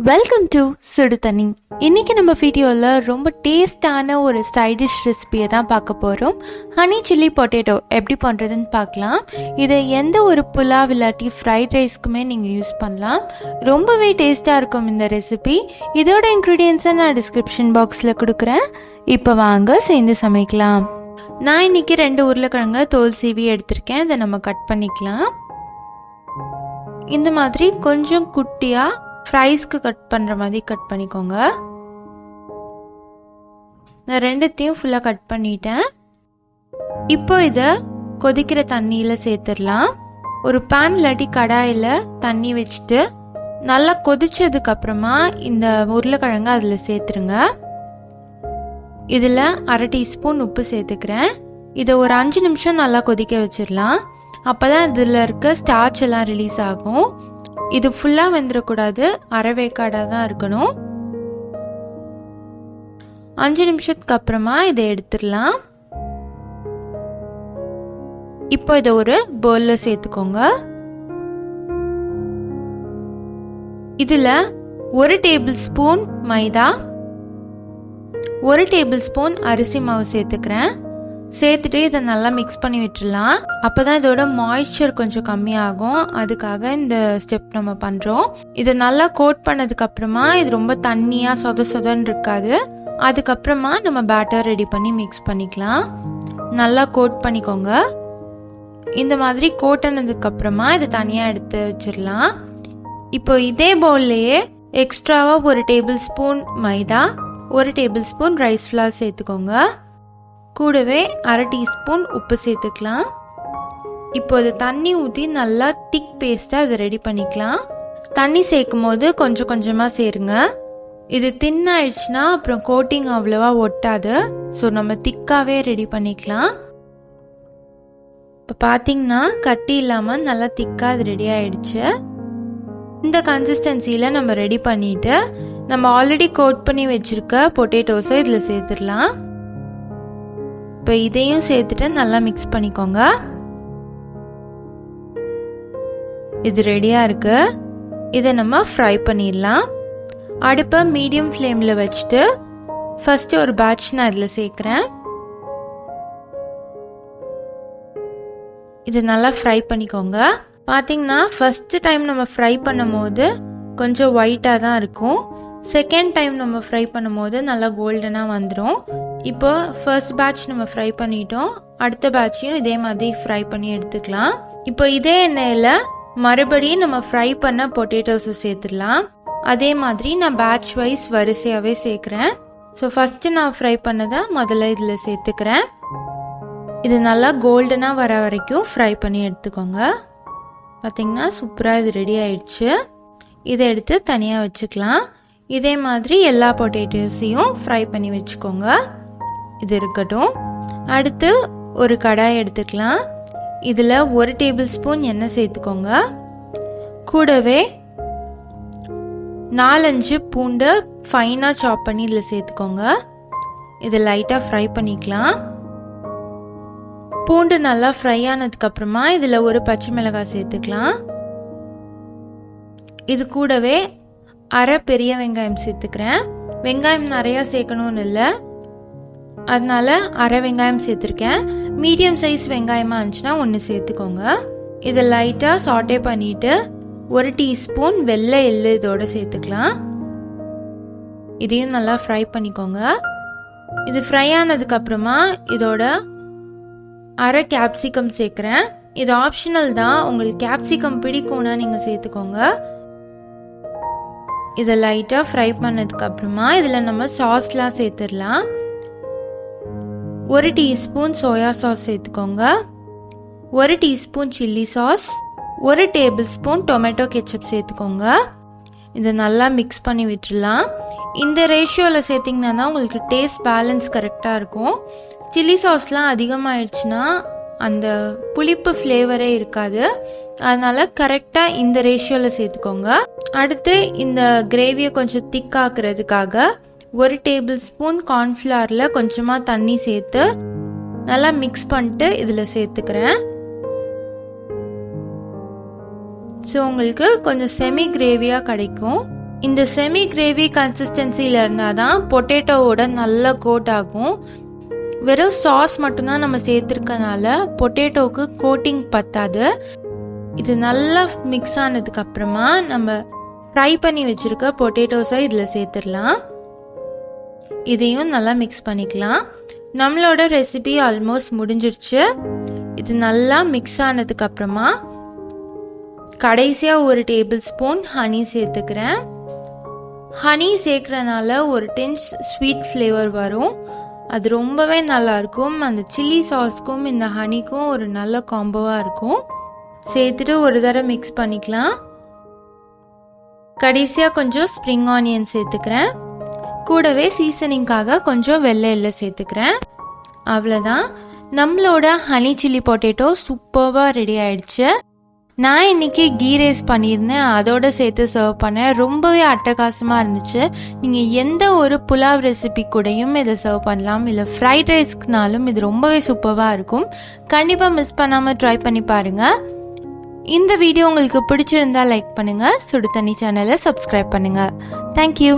Welcome to சுடு தண்ணி. இன்னைக்கு நம்ம வீடியோவில் ரொம்ப டேஸ்டான ஒரு சைடிஷ் ரெசிபியை தான் பார்க்க போகிறோம். ஹனி சில்லி பொட்டேட்டோ எப்படி பண்ணுறதுன்னு பார்க்கலாம். இதை எந்த ஒரு புலாவ் இல்லாட்டி ஃப்ரைட் ரைஸ்க்குமே நீங்கள் யூஸ் பண்ணலாம். ரொம்பவே டேஸ்ட்டாக இருக்கும் இந்த ரெசிபி. இதோட இன்க்ரீடியன்ஸை நான் டிஸ்கிரிப்ஷன் பாக்ஸில் கொடுக்குறேன். இப்போ வாங்க சேர்ந்து சமைக்கலாம். நான் இன்னைக்கு 2 உருளைக்கிழங்கு தோல் சீவி எடுத்திருக்கேன். இதை நம்ம கட் பண்ணிக்கலாம். இந்த மாதிரி கொஞ்சம் குட்டியாக ஃப்ரைஸ்க்கு கட் பண்ணுற மாதிரி கட் பண்ணிக்கோங்க. நான் 2த்தையும் ஃபுல்லாக கட் பண்ணிட்டேன். இப்போ இதை கொதிக்கிற தண்ணியில் சேர்த்துடலாம். ஒரு பேன் இல்லாட்டி கடாயில் தண்ணி வச்சுட்டு நல்லா கொதிச்சதுக்கு அப்புறமா இந்த உருளைக்கிழங்கு அதில் சேர்த்துருங்க. இதில் 1/2 டீஸ்பூன் உப்பு சேர்த்துக்கிறேன். இதை ஒரு 5 நிமிஷம் நல்லா கொதிக்க வச்சிடலாம். அப்போ தான் இதில் இருக்க ஸ்டார்ச் எல்லாம் ரிலீஸ் ஆகும். இது ஃபுல்லாக வெந்துடக்கூடாது, அரைவேக்காடாக தான் இருக்கணும். 5 நிமிஷத்துக்கு அப்புறமா இதை எடுத்துடலாம். இப்போ இதை ஒரு பவுலில் சேர்த்துக்கோங்க. இதில் 1 டேபிள் ஸ்பூன் மைதா, 1 டேபிள் ஸ்பூன் அரிசி மாவு சேர்த்துக்கிறேன். சேர்த்துட்டு இதை நல்லா மிக்ஸ் பண்ணி விட்டுடலாம். அப்போ தான் இதோட மாய்ஸ்சர் கொஞ்சம் கம்மியாகும். அதுக்காக இந்த ஸ்டெப் நம்ம பண்ணுறோம். இதை நல்லா கோட் பண்ணதுக்கு அப்புறமா இது ரொம்ப தண்ணியாக சொதன்னு இருக்காது. அதுக்கப்புறமா நம்ம பேட்டர் ரெடி பண்ணி மிக்ஸ் பண்ணிக்கலாம். நல்லா கோட் பண்ணிக்கோங்க. இந்த மாதிரி கோட் ஆனதுக்கு அப்புறமா இதை தனியாக எடுத்து வச்சிடலாம். இப்போ இதே பவுல்லையே எக்ஸ்ட்ராவாக 1 டேபிள் ஸ்பூன் மைதா, 1 டேபிள் ஸ்பூன் ரைஸ் ஃப்ளார் சேர்த்துக்கோங்க. கூடவே 1/2 டீஸ்பூன் உப்பு சேர்த்துக்கலாம். இப்போ அது தண்ணி ஊற்றி நல்லா திக் பேஸ்ட்டாக அதை ரெடி பண்ணிக்கலாம். தண்ணி சேர்க்கும் போது கொஞ்சம் கொஞ்சமாக சேருங்க. இது தின்னாயிடுச்சுன்னா அப்புறம் கோட்டிங் அவ்வளோவா ஒட்டாது. ஸோ நம்ம திக்காகவே ரெடி பண்ணிக்கலாம். இப்போ பார்த்தீங்கன்னா கட்டி இல்லாமல் நல்லா திக்காக அது ரெடி ஆயிடுச்சு. இந்த கன்சிஸ்டன்சியில் நம்ம ரெடி பண்ணிவிட்டு நம்ம ஆல்ரெடி கோட் பண்ணி வச்சுருக்க பொட்டேட்டோஸை இதில் சேர்த்துடலாம். இப்போ இதையும் சேர்த்துட்டு நல்லா மிக்ஸ் பண்ணிக்கோங்க. இது ரெடியாக இருக்கு. இதை நம்ம ஃப்ரை பண்ணிடலாம். அடுப்பை மீடியம் ஃப்ளேமில் வச்சுட்டு ஃபர்ஸ்ட் ஒரு பேட்ச் நான் இதில் சேர்க்குறேன். இது நல்லா ஃப்ரை பண்ணிக்கோங்க. பார்த்தீங்கன்னா ஃபர்ஸ்ட் டைம் நம்ம ஃப்ரை பண்ணும் போது கொஞ்சம் ஒயிட்டாக தான் இருக்கும். செகண்ட் டைம் நம்ம ஃப்ரை பண்ணும் போது நல்லா கோல்டனாக வந்துடும். இப்போ ஃபர்ஸ்ட் பேட்ச் நம்ம ஃப்ரை பண்ணிட்டோம். அடுத்த பேட்சையும் இதே மாதிரி ஃப்ரை பண்ணி எடுத்துக்கலாம். இப்போ இதே எண்ணெயில் மறுபடியும் நம்ம ஃப்ரை பண்ண பொட்டேட்டோஸை சேர்த்துடலாம். அதே மாதிரி நான் பேட்ச் வைஸ் வரிசையாகவே சேர்க்குறேன். ஸோ ஃபஸ்ட்டு நான் ஃப்ரை பண்ணதை முதல்ல இதில் சேர்த்துக்கிறேன். இது நல்லா கோல்டனாக வர வரைக்கும் ஃப்ரை பண்ணி எடுத்துக்கோங்க. பார்த்தீங்கன்னா சூப்பராக இது ரெடி ஆயிடுச்சு. இதை எடுத்து தனியாக வச்சுக்கலாம். இதே மாதிரி எல்லா பொட்டேட்டோஸையும் ஃப்ரை பண்ணி வச்சுக்கோங்க. இது இருக்கட்டும். அடுத்து ஒரு கடாய் எடுத்துக்கலாம். இதில் 1 டேபிள் ஸ்பூன் எண்ணெய் சேர்த்துக்கோங்க. கூடவே 4-5 பூண்டு ஃபைனாக சாப் பண்ணி இதில் சேர்த்துக்கோங்க. இதை லைட்டாக ஃப்ரை பண்ணிக்கலாம். பூண்டு நல்லா ஃப்ரை ஆனதுக்கப்புறமா இதில் ஒரு பச்சை மிளகாய் சேர்த்துக்கலாம். இது கூடவே 1/2 பெரிய வெங்காயம் சேர்த்துக்கிறேன். வெங்காயம் நிறையா சேர்க்கணும்னு இல்லை, அதனால 1/2 வெங்காயம் சேர்த்துருக்கேன். மீடியம் சைஸ் வெங்காயமாக இருந்துச்சுன்னா 1 சேர்த்துக்கோங்க. இதை லைட்டாக சாட்டே பண்ணிவிட்டு 1 டீஸ்பூன் வெள்ளை எள்ளு இதோட சேர்த்துக்கலாம். இதையும் நல்லா ஃப்ரை பண்ணிக்கோங்க. இது ஃப்ரை ஆனதுக்கப்புறமா இதோட 1/2 கேப்சிகம் சேர்க்குறேன். இது ஆப்ஷனல் தான். உங்களுக்கு கேப்சிகம் பிடிக்கும்னா நீங்கள் சேர்த்துக்கோங்க. இதை லைட்டாக ஃப்ரை பண்ணதுக்கப்புறமா இதில் நம்ம சாஸ்லாம் சேர்த்துடலாம். 1 டீஸ்பூன் சோயா சாஸ் சேர்த்துக்கோங்க. 1 teaspoon chilli sauce, 1 table spoon tomato ketchup சேர்த்துக்கோங்க. இதை நல்லா மிக்ஸ் பண்ணி விட்டுடலாம். இந்த ரேஷியோவில் சேர்த்திங்கன்னா தான் உங்களுக்கு டேஸ்ட் பேலன்ஸ் கரெக்டாக இருக்கும். சில்லி சாஸ்லாம் அதிகமாகிடுச்சுன்னா அந்த புளிப்பு ஃப்ளேவரே இருக்காது. அதனால் கரெக்டாக இந்த ரேஷியோவில் சேர்த்துக்கோங்க. அடுத்து இந்த கிரேவியை கொஞ்சம் திக்காக்குறதுக்காக 1 டேபிள் ஸ்பூன் கார்ன்ஃப்ளவரில் கொஞ்சமாக தண்ணி சேர்த்து நல்லா மிக்ஸ் பண்ணிட்டு இதில் சேர்த்துக்கிறேன். ஸோ உங்களுக்கு கொஞ்சம் செமி கிரேவியாக கிடைக்கும். இந்த செமி கிரேவி கன்சிஸ்டன்சியில் இருந்தால் தான் பொட்டேட்டோவோட நல்ல கோட் ஆகும். வெறும் சாஸ் மட்டும்தான் நம்ம சேர்த்துருக்கனால பொட்டேட்டோவுக்கு கோட்டிங் பத்தாது. இது நல்லா மிக்ஸ் ஆனதுக்கு அப்புறமா நம்ம ஃப்ரை பண்ணி வச்சுருக்க பொட்டேட்டோஸை இதில் சேர்த்துடலாம். இதையும் நல்லா மிக்ஸ் பண்ணிக்கலாம். நம்மளோட ரெசிபி ஆல்மோஸ்ட் முடிஞ்சிருச்சு. இது நல்லா மிக்ஸ் ஆனதுக்கு அப்புறமா கடைசியாக ஒரு டேபிள் ஸ்பூன் ஹனி சேர்த்துக்கிறேன். ஹனி சேர்க்குறனால ஒரு டென்ஸ் ஸ்வீட் ஃப்ளேவர் வரும். அது ரொம்பவே நல்லாயிருக்கும். அந்த சில்லி சாஸ்க்கும் இந்த ஹனிக்கும் ஒரு நல்ல காம்போவாக இருக்கும். சேர்த்துட்டு ஒரு தடவை மிக்ஸ் பண்ணிக்கலாம். கடைசியாக கொஞ்சம் ஸ்ப்ரிங் ஆனியன் சேர்த்துக்கிறேன். கூடவே சீசனிங்காக கொஞ்சம் வெள்ளை எள்ளை சேர்த்துக்கிறேன். அவ்வளோதான், நம்மளோட ஹனி சில்லி பொட்டேட்டோ சூப்பராக ரெடி ஆயிடுச்சு. நான் இன்றைக்கி கீ ரைஸ் பண்ணியிருந்தேன், அதோடு சேர்த்து சர்வ் பண்ணேன். ரொம்பவே அட்டகாசமாக இருந்துச்சு. நீங்கள் எந்த ஒரு புலாவ் ரெசிபி கூடயும் இதை சர்வ் பண்ணலாம், இல்லை ஃப்ரைட் ரைஸ்க்குனாலும் இது ரொம்பவே சூப்பராக இருக்கும். கண்டிப்பாக மிஸ் பண்ணாமல் ட்ரை பண்ணி பாருங்கள். இந்த வீடியோ உங்களுக்கு பிடிச்சிருந்தா லைக் பண்ணுங்கள், சுடு தண்ணி சேனலை சப்ஸ்கிரைப் பண்ணுங்கள். தேங்க்யூ.